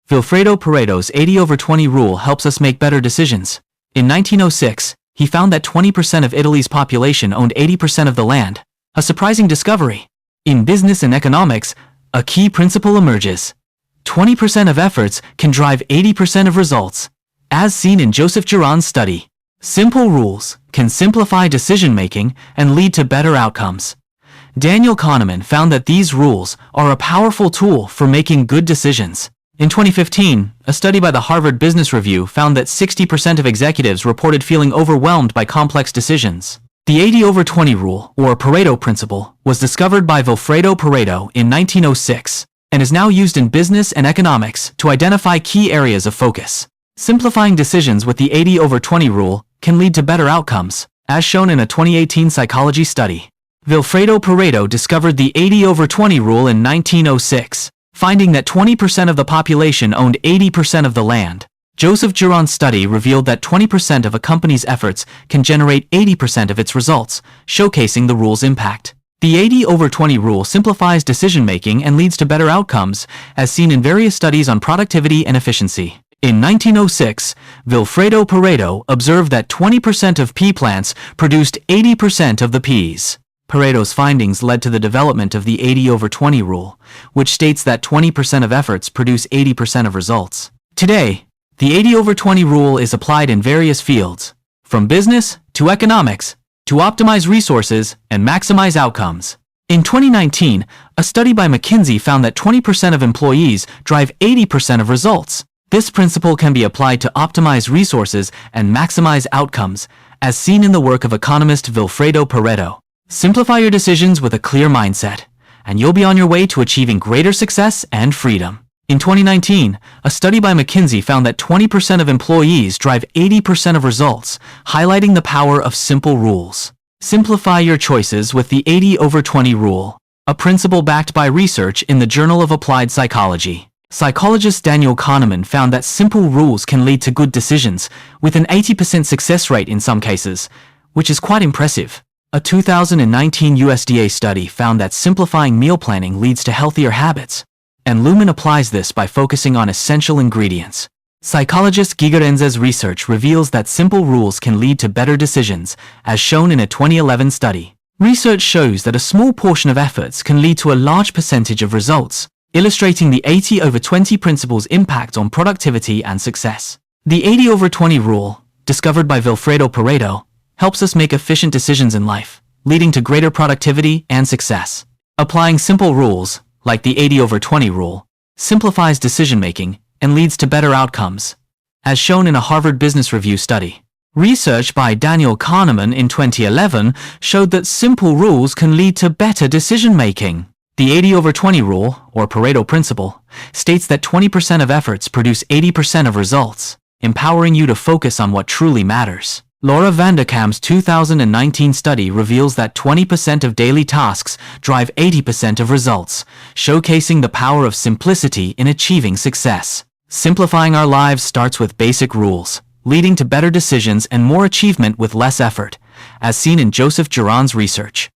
Vilfredo Pareto's 80/20 rule helps us make better decisions. In 1906, he found that 20% of Italy's population owned 80% of the land, a surprising discovery. In business and economics, a key principle emerges. 20% of efforts can drive 80% of results, as seen in Joseph Giron's study. Simple rules can simplify decision-making and lead to better outcomes. Daniel Kahneman found that these rules are a powerful tool for making good decisions. In 2015, a study by the Harvard Business Review found that 60% of executives reported feeling overwhelmed by complex decisions. The 80/20 rule, or Pareto principle, was discovered by Vilfredo Pareto in 1906 and is now used in business and economics to identify key areas of focus. Simplifying decisions with the 80/20 rule can lead to better outcomes, as shown in a 2018 psychology study. Vilfredo Pareto discovered the 80/20 rule in 1906, finding that 20% of the population owned 80% of the land. Joseph Giron's study revealed that 20% of a company's efforts can generate 80% of its results, showcasing the rule's impact. The 80/20 rule simplifies decision-making and leads to better outcomes, as seen in various studies on productivity and efficiency. In 1906, Vilfredo Pareto observed that 20% of pea plants produced 80% of the peas. Pareto's findings led to the development of the 80/20 rule, which states that 20% of efforts produce 80% of results. Today, the 80/20 rule is applied in various fields, from business to economics, to optimize resources and maximize outcomes. In 2019, a study by McKinsey found that 20% of employees drive 80% of results. This principle can be applied to optimize resources and maximize outcomes, as seen in the work of economist Vilfredo Pareto. Simplify your decisions with a clear mindset, and you'll be on your way to achieving greater success and freedom. In 2019, a study by McKinsey found that 20% of employees drive 80% of results, highlighting the power of simple rules. Simplify your choices with the 80/20 rule, a principle backed by research in the Journal of Applied Psychology. Psychologist Daniel Kahneman found that simple rules can lead to good decisions, with an 80% success rate in some cases, which is quite impressive. A 2019 USDA study found that simplifying meal planning leads to healthier habits, and Lumen applies this by focusing on essential ingredients. Psychologist Gigerenza's research reveals that simple rules can lead to better decisions, as shown in a 2011 study. Research shows that a small portion of efforts can lead to a large percentage of results, illustrating the 80/20 principle's impact on productivity and success. The 80/20 rule, discovered by Vilfredo Pareto, helps us make efficient decisions in life, leading to greater productivity and success. Applying simple rules, like the 80/20 rule, simplifies decision-making and leads to better outcomes, as shown in a Harvard Business Review study. Research by Daniel Kahneman in 2011 showed that simple rules can lead to better decision-making. The 80/20 rule, or Pareto principle, states that 20% of efforts produce 80% of results, empowering you to focus on what truly matters. Laura Vanderkam's 2019 study reveals that 20% of daily tasks drive 80% of results, showcasing the power of simplicity in achieving success. Simplifying our lives starts with basic rules, leading to better decisions and more achievement with less effort, as seen in Joseph Giron's research.